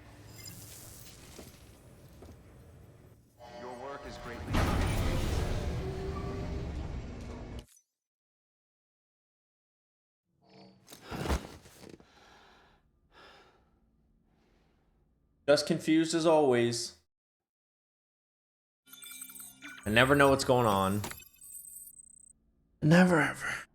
Your work is greatly appreciated. Just confused as always. I never know what's going on. Never ever.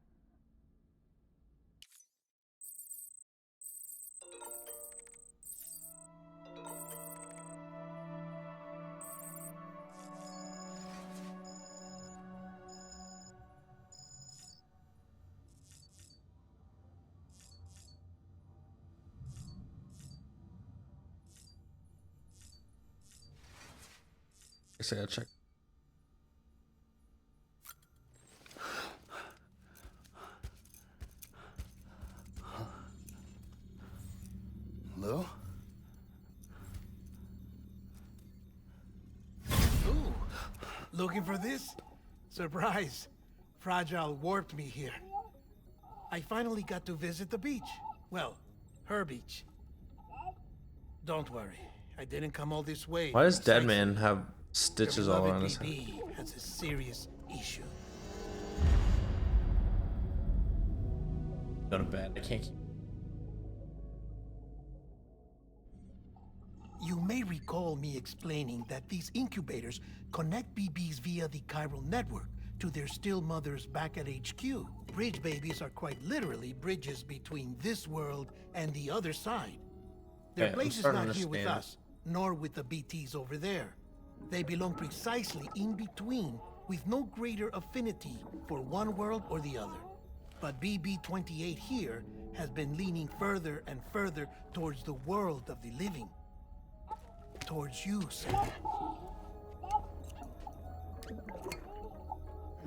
I gotta check. Lou? Ooh, looking for this? Surprise. Fragile warped me here. I finally got to visit the beach. Well, her beach. Don't worry, I didn't come all this way. Why does for Dead sightseeing. Man have stitches Your all beloved around his head? BB has a serious issue. Go to bed. I can't keep. You may recall me explaining that these incubators connect BBs via the chiral network to their still mothers back at HQ. Bridge babies are quite literally bridges between this world and the other side. Their Okay, I'm place is starting to not here with understand. us, nor with the BTs over there. They belong precisely in between, with no greater affinity for one world or the other. But BB-28 here has been leaning further and further towards the world of the living. Towards you, Sam.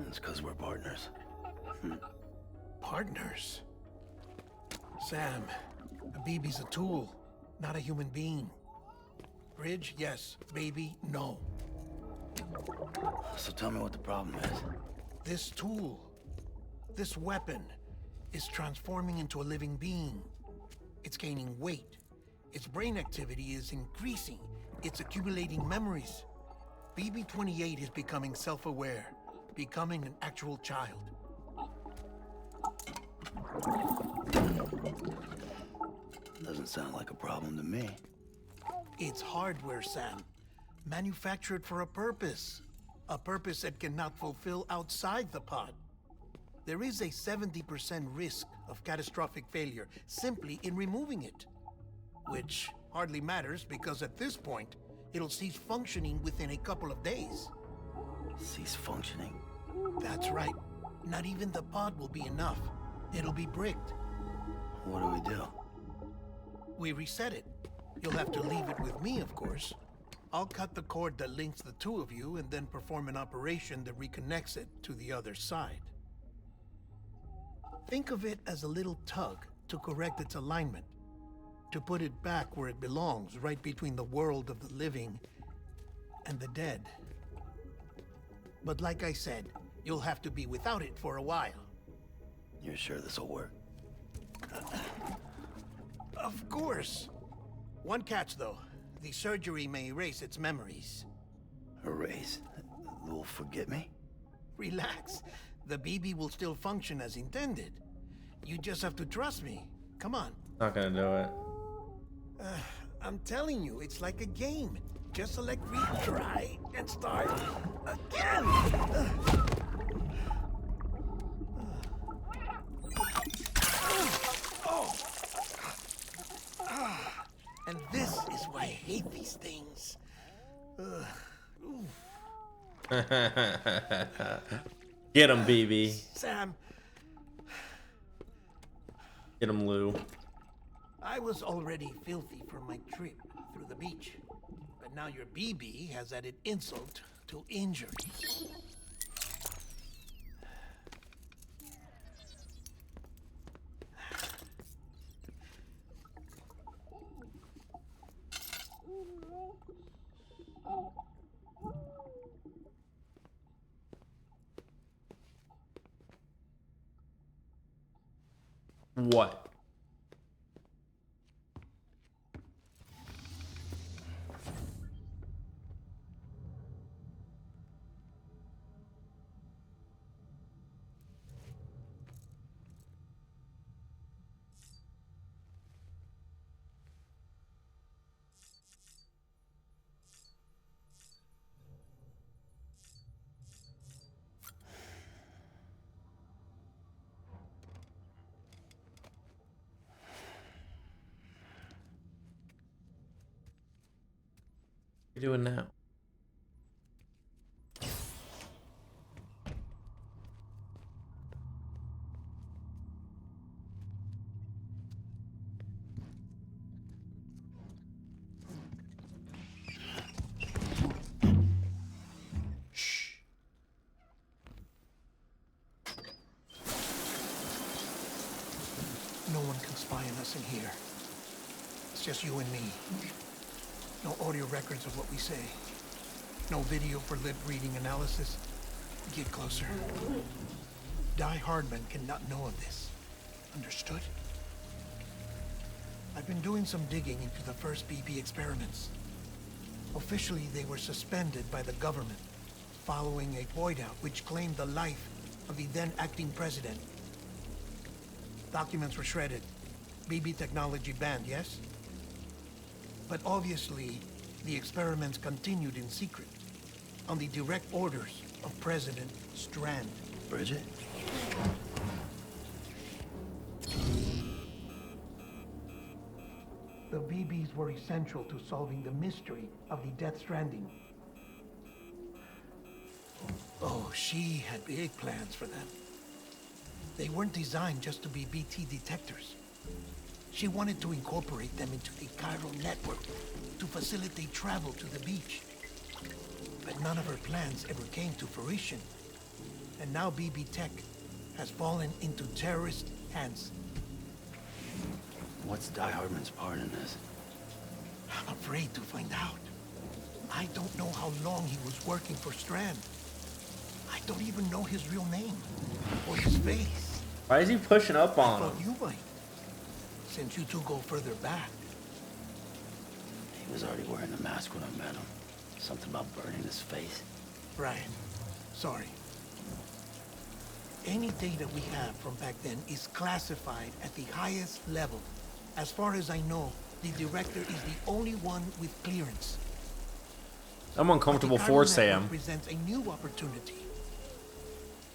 It's because we're partners. Partners? Sam, a baby's a tool, not a human being. Bridge, yes. Baby, no. So tell me what the problem is. This tool, this weapon, is transforming into a living being. It's gaining weight. Its brain activity is increasing. It's accumulating memories. BB-28 is becoming self-aware, becoming an actual child. Doesn't sound like a problem to me. It's hardware, Sam. Manufactured for a purpose. A purpose it cannot fulfill outside the pod. There is a 70% risk of catastrophic failure simply in removing it. Which hardly matters because at this point, it'll cease functioning within a couple of days. Cease functioning. That's right. Not even the pod will be enough. It'll be bricked. What do we do? We reset it. You'll have to leave it with me, of course. I'll cut the cord that links the two of you and then perform an operation that reconnects it to the other side. Think of it as a little tug to correct its alignment, to put it back where it belongs, right between the world of the living and the dead. But like I said, you'll have to be without it for a while. You're sure this'll work? Of course. One catch, though. The surgery may erase its memories. Erase? Will forget me? Relax. The BB will still function as intended. You just have to trust me. Come on. Not gonna do it. I'm telling you, it's like a game. Just select retry and start again. And this is why I hate these things. Get him, BB. Sam, Get him, Lou. I was already filthy from my trip through the beach. But now your BB has added insult to injury. What? What are you doing now? Shh. No one can spy on us in here. It's just you and me. No audio records of what we say. No video for lip reading analysis. Get closer. Die Hardman cannot know of this. Understood? I've been doing some digging into the first BB experiments. Officially, they were suspended by the government following a void out which claimed the life of the then acting president. Documents were shredded. BB technology banned, yes? But obviously, the experiments continued in secret, on the direct orders of President Strand. Bridget? The BBs were essential to solving the mystery of the Death Stranding. Oh, she had big plans for them. They weren't designed just to be BT detectors. She wanted to incorporate them into the chiral network to facilitate travel to the beach. But none of her plans ever came to fruition. And now BB Tech has fallen into terrorist hands. What's Die Hardman's part in this? I'm afraid to find out. I don't know how long he was working for Strand. I don't even know his real name or his face. Why is he pushing up I on thought him? you might, since you two go further back. He was already wearing the mask when I met him. Something about burning his face. Brian, sorry. Any data we have from back then is classified at the highest level. As far as I know, the director is the only one with clearance. I'm uncomfortable But the for chiral Sam. network presents a new opportunity.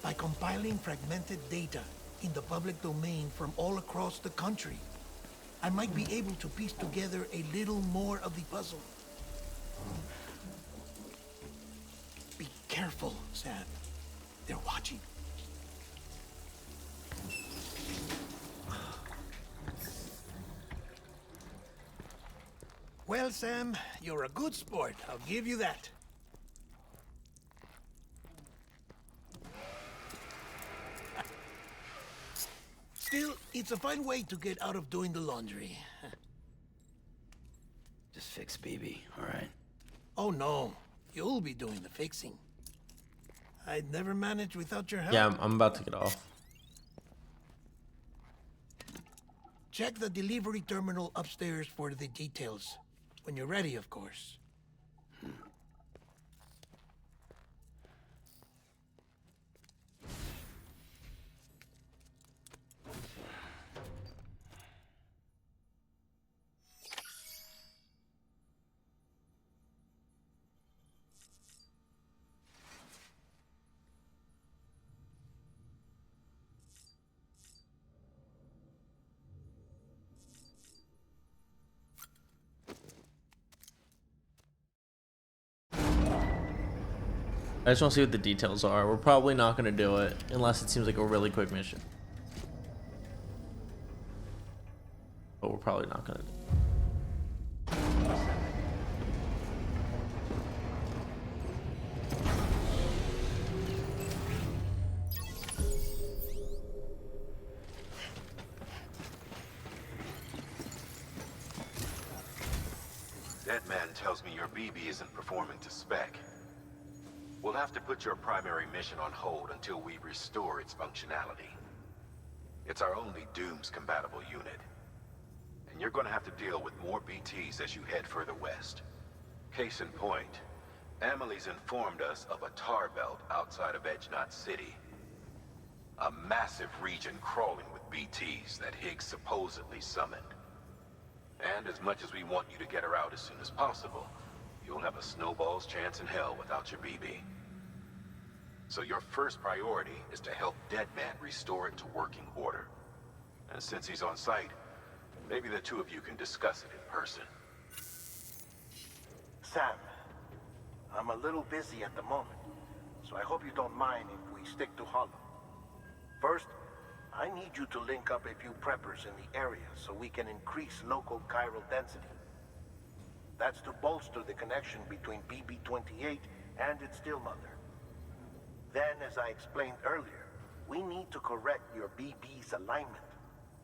By compiling fragmented data in the public domain from all across the country, I might be able to piece together a little more of the puzzle. Be careful, Sam. They're watching. Well, Sam, you're a good sport. I'll give you that. Still, it's a fine way to get out of doing the laundry. Just fix BB, all right? Oh, no. You'll be doing the fixing. I'd never manage without your help. Yeah, I'm about to get off. Check the delivery terminal upstairs for the details. When you're ready, of course. I just want to see what the details are. We're probably not going to do it unless it seems like a really quick mission. But we're probably not going to do it. That man tells me your BB isn't performing to spec. We'll have to put your primary mission on hold until we restore its functionality. It's our only Dooms-compatible unit. And you're gonna have to deal with more BTs as you head further west. Case in point, Amelie's informed us of a tar belt outside of Edgenot City. A massive region crawling with BTs that Higgs supposedly summoned. And as much as we want you to get her out as soon as possible, you'll have a snowball's chance in hell without your BB. So your first priority is to help Deadman restore it to working order. And since he's on site, maybe the two of you can discuss it in person. Sam, I'm a little busy at the moment, so I hope you don't mind if we stick to Hollow. First, I need you to link up a few preppers in the area so we can increase local chiral density. That's to bolster the connection between BB-28 and its stillmother. Then, as I explained earlier, we need to correct your BB's alignment.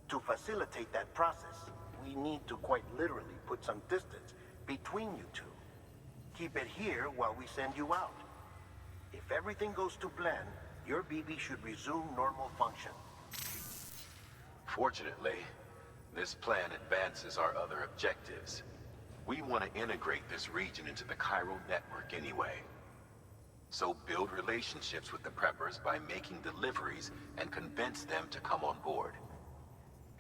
To facilitate that process, we need to quite literally put some distance between you two. Keep it here while we send you out. If everything goes to plan, your BB should resume normal function. Fortunately, this plan advances our other objectives. We want to integrate this region into the chiral network anyway. So build relationships with the preppers by making deliveries and convince them to come on board.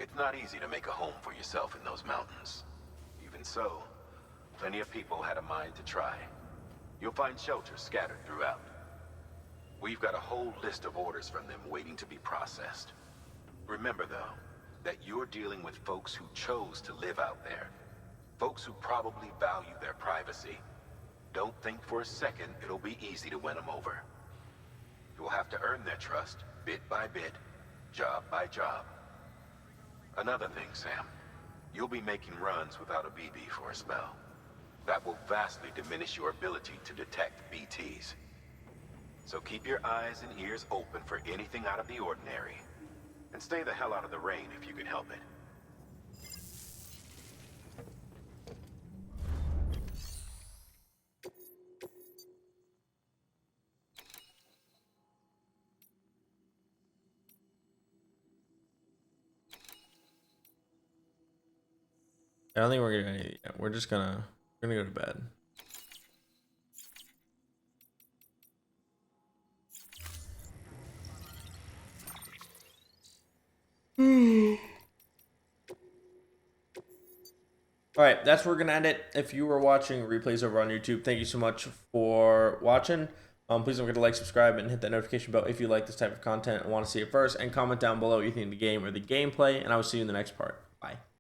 It's not easy to make a home for yourself in those mountains. Even so, plenty of people had a mind to try. You'll find shelters scattered throughout. We've got a whole list of orders from them waiting to be processed. Remember, though, that you're dealing with folks who chose to live out there. Folks who probably value their privacy. Don't think for a second it'll be easy to win them over. You'll have to earn their trust, bit by bit, job by job. Another thing, Sam. You'll be making runs without a BB for a spell. That will vastly diminish your ability to detect BTs. So keep your eyes and ears open for anything out of the ordinary. And stay the hell out of the rain if you can help it. I don't think we're gonna do anything yet. We're gonna go to bed. All right, that's where we're gonna end it. If you were watching replays over on YouTube, thank you so much for watching. Please don't forget to like, subscribe, and hit that notification bell if you like this type of content and want to see it first. And comment down below what you think of the game or the gameplay. And I will see you in the next part. Bye.